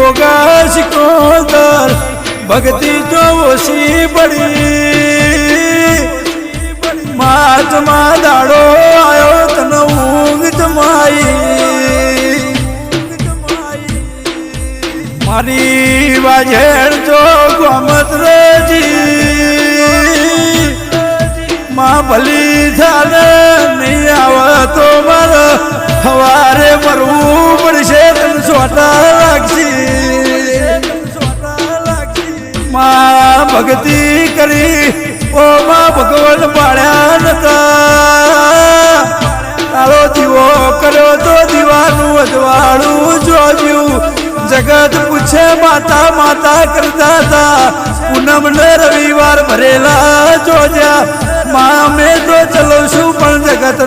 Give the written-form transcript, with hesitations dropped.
गोगा सिकोदर भक्ति जो ओसी पड़ी महात्मा दाड़ो आयो तन ऊंग जमाई मारी बाजेर जो गोमत जी माँ भली थाने नहीं आवा तो मर हवारे मरू पड़शे तन सोटा लागसी माँ भक्ति करी ओ माँ भगवान पाड़ा नता तारो दीवो करो तो दीवानू अजवाड़ू जोजू जगत पूछे माता माता करता था पूनम ने रविवार भरेला जोजा माँ में तो चलो